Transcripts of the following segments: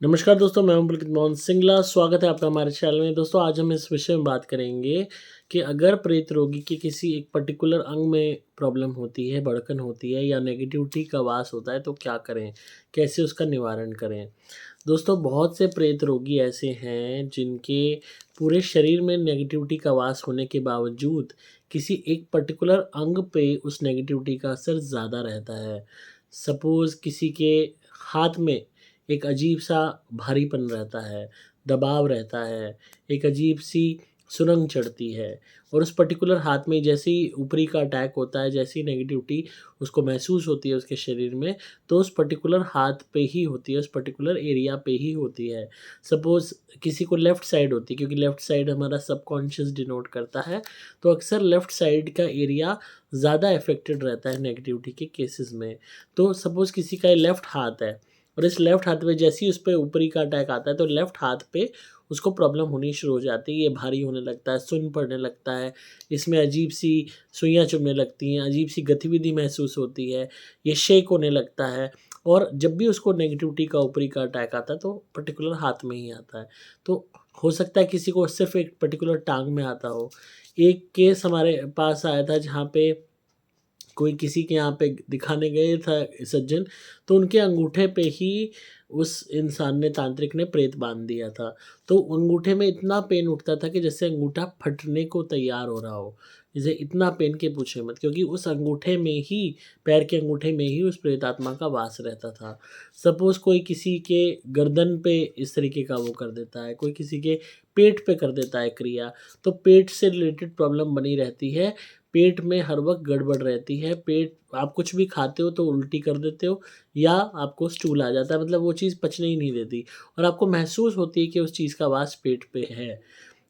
नमस्कार दोस्तों, मैं हूं पुलकित मोहन सिंगला। स्वागत है आपका हमारे चैनल में। दोस्तों, आज हम इस विषय में बात करेंगे कि अगर प्रेत रोगी के किसी एक पर्टिकुलर अंग में प्रॉब्लम होती है, भड़कन होती है या नेगेटिविटी का वास होता है तो क्या करें? कैसे उसका निवारण करें? दोस्तों, बहुत से प्रेत रोगी ऐसे हैं जिनके पूरे शरीर में नेगेटिविटी का वास होने के बावजूद किसी एक पर्टिकुलर अंग पे उस नेगेटिविटी का असर ज़्यादा रहता है। सपोज़ किसी के हाथ में एक अजीब-सा भारीपन रहता है, दबाव रहता है, एक अजीब-सी सुरंग चढ़ती है और उस पर्टिकुलर हाथ में जैसे ही ऊपरी का अटैक होता है, जैसी नेगेटिविटी उसको महसूस होती है उसके शरीर में, तो उस पर्टिकुलर हाथ पे ही होती है, उस पर्टिकुलर एरिया पे ही होती है। सपोज़ किसी को लेफ्ट साइड होती है, क्योंकि लेफ्ट साइड हमारा सबकॉन्शियस डिनोट करता है, तो अक्सर लेफ्ट साइड का एरिया ज़्यादा अफेक्टेड रहता है नेगेटिविटी के केसेज़ में। तो सपोज़ किसी का लेफ्ट हाथ है और इस लेफ्ट हाथ में जैसे ही उस पे ऊपरी का अटैक आता है, तो लेफ्ट हाथ पे उसको प्रॉब्लम होनी शुरू हो जाती है। ये भारी होने लगता है, सुन्न पड़ने लगता है, इसमें अजीब-सी सुइयाँ चुभने लगती हैं, अजीब-सी गतिविधि महसूस होती है, ये शेक होने लगता है और जब भी उसको नेगेटिविटी का ऊपरी का अटैक आता है, तो पर्टिकुलर हाथ में ही आता है। तो हो सकता है किसी को सिर्फ़ एक पर्टिकुलर टाँग में आता हो। एक केस हमारे पास आया था जहाँ पे कोई किसी के यहाँ पे दिखाने गए था सज्जन, तो उनके अंगूठे पे ही उस इंसान ने तांत्रिक ने प्रेत बाँध दिया था। तो अंगूठे में इतना पेन उठता था कि जैसे अंगूठा फटने को तैयार हो रहा हो। जैसे इतना पेन कि पूछिए मत, क्योंकि उस अंगूठे में ही, पैर के अंगूठे में ही उस प्रेतात्मा का वास रहता था। सपोज़ कोई किसी के गर्दन पे इस तरीके का वो कर देता है, कोई किसी के पेट पे कर देता है क्रिया, तो पेट से रिलेटेड प्रॉब्लम बनी रहती है। पेट में हर वक़्त गड़बड़ रहती है, पेट आप कुछ भी खाते हो तो उल्टी कर देते हो या आपको स्टूल आ जाता है, मतलब वो चीज़ पचने ही नहीं देती और आपको महसूस होती है कि उस चीज़ का वास पेट पे है।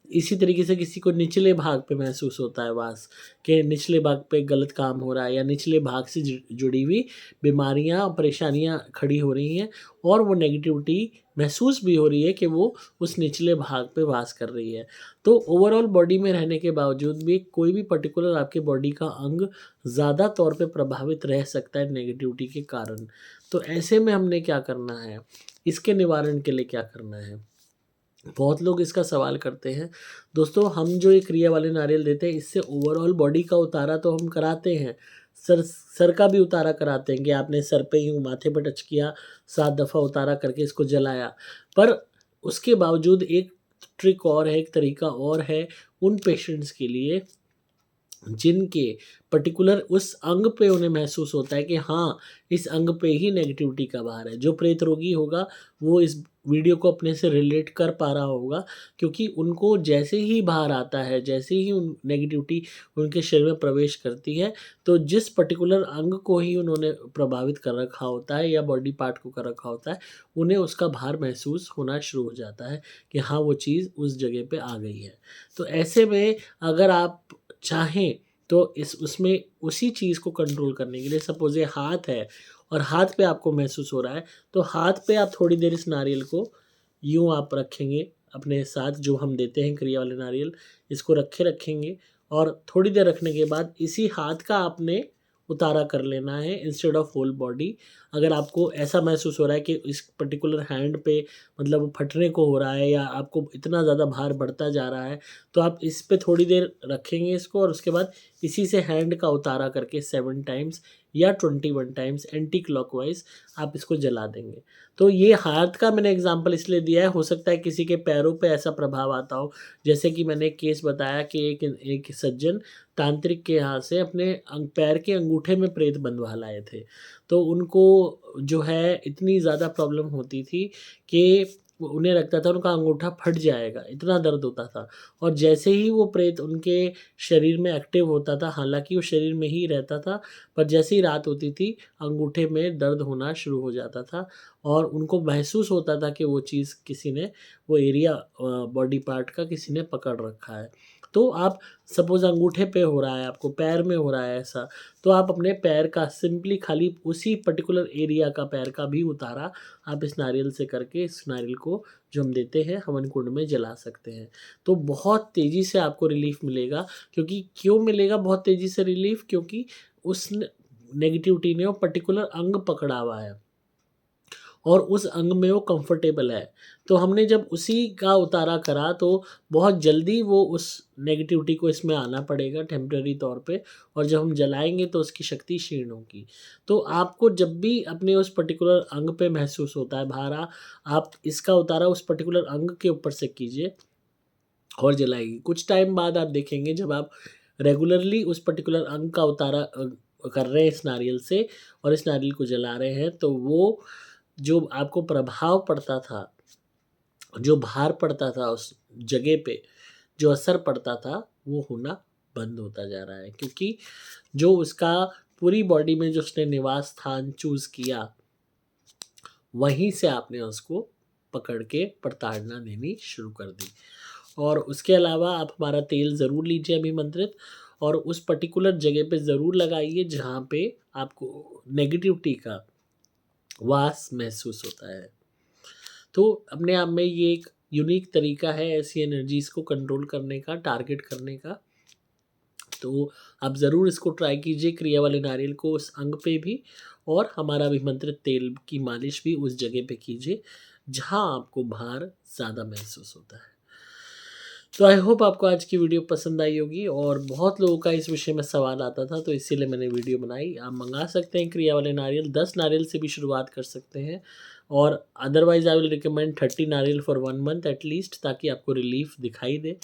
इसी तरीके से किसी को निचले भाग पे महसूस होता है वास, कि निचले भाग पे गलत काम हो रहा है या निचले भाग से जुड़ी हुई बीमारियाँ, परेशानियाँ खड़ी हो रही हैं और वो नेगेटिविटी महसूस भी हो रही है कि वो उस निचले भाग पे वास कर रही है। तो ओवरऑल बॉडी में रहने के बावजूद भी कोई भी पर्टिकुलर आपके बॉडी का अंग ज़्यादा तौर पे प्रभावित रह सकता है नेगेटिविटी के कारण। तो ऐसे में हमने क्या करना है? इसके निवारण के लिए क्या करना है? बहुत लोग इसका सवाल करते हैं। दोस्तों, हम जो ये क्रिया वाले नारियल देते हैं, इससे ओवरऑल बॉडी का उतारा तो हम कराते हैं। सर का भी उतारा कराते हैं कि आपने सर पे यूँ माथे पे टच किया, 7 दफ़ा उतारा करके इसको जलाया। पर उसके बावजूद एक ट्रिक और है, एक तरीका और है उन पेशेंट्स के लिए जिनके पर्टिकुलर उस अंग पे उन्हें महसूस होता है कि हाँ, इस अंग पे ही नेगेटिविटी का भार है। जो प्रेत रोगी होगा, वो इस वीडियो को अपने से रिलेट कर पा रहा होगा, क्योंकि उनको जैसे ही भार आता है, जैसे ही उन नेगेटिविटी उनके शरीर में प्रवेश करती है, तो जिस पर्टिकुलर अंग को ही उन्होंने प्रभावित कर रखा होता है या बॉडी पार्ट को कर रखा होता है, उन्हें उसका भार महसूस होना शुरू हो जाता है कि हाँ, वो चीज़ उस जगह पे आ गई है। तो ऐसे में अगर आप चाहें तो इस उसमें उसी चीज़ को कंट्रोल करने के लिए, सपोज़ ये हाथ है और हाथ पे आपको महसूस हो रहा है, तो हाथ पे आप थोड़ी देर इस नारियल को यूँ आप रखेंगे अपने साथ, जो हम देते हैं क्रिया वाले नारियल, इसको रखेंगे और थोड़ी देर रखने के बाद इसी हाथ का आपने उतारा कर लेना है इंस्टेड ऑफ होल बॉडी। अगर आपको ऐसा महसूस हो रहा है कि इस पर्टिकुलर हैंड पे मतलब वो फटने को हो रहा है या आपको इतना ज़्यादा भार बढ़ता जा रहा है, तो आप इस पे थोड़ी देर रखेंगे इसको और उसके बाद इसी से हैंड का उतारा करके 7 टाइम्स या 21 टाइम्स एंटी क्लॉकवाइज़ आप इसको जला देंगे। तो ये हाथ का मैंने एग्ज़ाम्पल इसलिए दिया है, हो सकता है किसी के पैरों पे ऐसा प्रभाव आता हो। जैसे कि मैंने एक केस बताया कि एक एक सज्जन तांत्रिक के यहाँ से अपने पैर के अंगूठे में प्रेत बंधवा लाए थे। तो उनको जो है इतनी ज़्यादा प्रॉब्लम होती थी कि उन्हें लगता था उनका अंगूठा फट जाएगा, इतना दर्द होता था। और जैसे ही वो प्रेत उनके शरीर में एक्टिव होता था, हालाँकि वो शरीर में ही रहता था, पर जैसे ही रात होती थी, अंगूठे में दर्द होना शुरू हो जाता था और उनको महसूस होता था कि वो चीज़ किसी ने, वो एरिया बॉडी पार्ट का किसी ने पकड़ रखा है। तो आप सपोज़ अंगूठे पे हो रहा है आपको, पैर में हो रहा है ऐसा, तो आप अपने पैर का सिंपली खाली उसी पर्टिकुलर एरिया का पैर का भी उतारा आप इस नारियल से करके, इस नारियल को जो हम देते हैं हवन कुंड में जला सकते हैं। तो बहुत तेज़ी से आपको रिलीफ़ मिलेगा, क्योंकि क्यों मिलेगा बहुत तेज़ी से रिलीफ़? क्योंकि उस नेगेटिविटी ने वो पर्टिकुलर अंग पकड़ा हुआ है। और उस अंग में वो कंफर्टेबल है। तो हमने जब उसी का उतारा करा तो बहुत जल्दी वो उस नेगेटिविटी को इसमें आना पड़ेगा टेम्परेरी तौर पे, और जब हम जलाएँगे तो उसकी शक्ति क्षीण होगी। तो आपको जब भी अपने उस पर्टिकुलर अंग पे महसूस होता है भारा, आप इसका उतारा उस पर्टिकुलर अंग के ऊपर से कीजिए और जलाइए। कुछ टाइम बाद आप देखेंगे जब आप रेगुलरली उस पर्टिकुलर अंग का उतारा कर रहे हैं इस नारियल से और इस नारियल को जला रहे हैं, तो वो जो आपको प्रभाव पड़ता था, जो भार पड़ता था उस जगह पे, जो असर पड़ता था, वो होना बंद होता जा रहा है। क्योंकि जो उसका पूरी बॉडी में जो उसने निवास स्थान चूज़ किया, वहीं से आपने उसको पकड़ के प्रताड़ना देनी शुरू कर दी। और उसके अलावा आप हमारा तेल ज़रूर लीजिए अभिमंत्रित, और उस पर्टिकुलर जगह पे ज़रूर लगाइए जहाँ पे आपको नेगेटिविटी का वास महसूस होता है। तो अपने आप में ये एक यूनिक तरीका है ऐसी एनर्जीज़ को कंट्रोल करने का, टारगेट करने का। तो आप ज़रूर इसको ट्राई कीजिए, क्रिया वाले नारियल को उस अंग पे भी, और हमारा अभिमंत्रित तेल की मालिश भी उस जगह पे कीजिए जहाँ आपको भार ज़्यादा महसूस होता है। तो आई होप आपको आज की वीडियो पसंद आई होगी, और बहुत लोगों का इस विषय में सवाल आता था तो इसीलिए मैंने वीडियो बनाई। आप मंगा सकते हैं क्रिया वाले नारियल, 10 नारियल से भी शुरुआत कर सकते हैं, और अदरवाइज़ आई विल रिकमेंड 30 नारियल फॉर 1 मंथ एट लीस्ट, ताकि आपको रिलीफ दिखाई दे।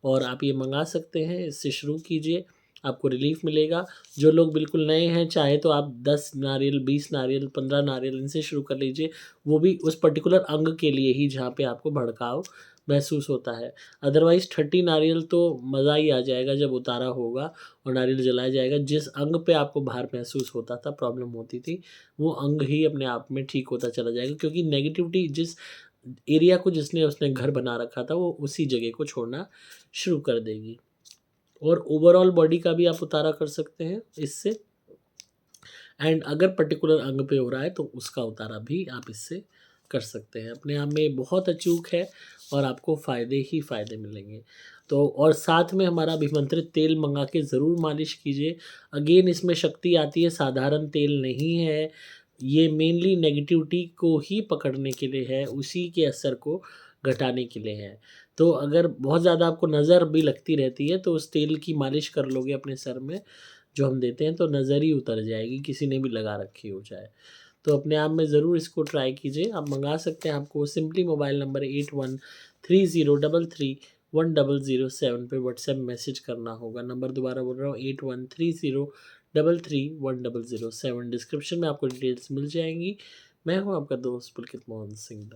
और आप ये मंगा सकते हैं, इससे शुरू कीजिए, आपको रिलीफ मिलेगा। जो लोग बिल्कुल नए हैं, चाहे तो आप 10 नारियल, 20 नारियल, 15 नारियल इनसे शुरू कर लीजिए, वो भी उस पर्टिकुलर अंग के लिए ही जहाँ पे आपको भड़काव महसूस होता है। अदरवाइज़ 30 नारियल तो मज़ा ही आ जाएगा जब उतारा होगा और नारियल जलाया जाएगा। जिस अंग पे आपको भार महसूस होता था, प्रॉब्लम होती थी, वो अंग ही अपने आप में ठीक होता चला जाएगा, क्योंकि नेगेटिविटी जिस एरिया को जिसने उसने घर बना रखा था, वो उसी जगह को छोड़ना शुरू कर देगी। और ओवरऑल बॉडी का भी आप उतारा कर सकते हैं इससे, एंड अगर पर्टिकुलर अंग पे हो रहा है तो उसका उतारा भी आप इससे कर सकते हैं। अपने आप में बहुत अचूक है और आपको फ़ायदे ही फ़ायदे मिलेंगे। तो और साथ में हमारा अभिमंत्रित तेल मंगा के ज़रूर मालिश कीजिए। अगेन इसमें शक्ति आती है, साधारण तेल नहीं है। ये मेनली नेगेटिविटी को ही पकड़ने के लिए है, उसी के असर को घटाने के लिए है। तो अगर बहुत ज़्यादा आपको नज़र भी लगती रहती है तो उस तेल की मालिश कर लोगे अपने सर में, जो हम देते हैं, तो नज़र ही उतर जाएगी, किसी ने भी लगा रखी हो चाहे। तो अपने आप में ज़रूर इसको ट्राई कीजिए। आप मंगा सकते हैं, आपको सिंपली मोबाइल नंबर 8130331007 पे व्हाट्सएप मैसेज करना होगा। नंबर दोबारा बोल रहा हूँ, 8130331007। डिस्क्रिप्शन में आपको डिटेल्स मिल जाएंगी। मैं हूँ आपका दोस्त पुलकित मोहन सिंह।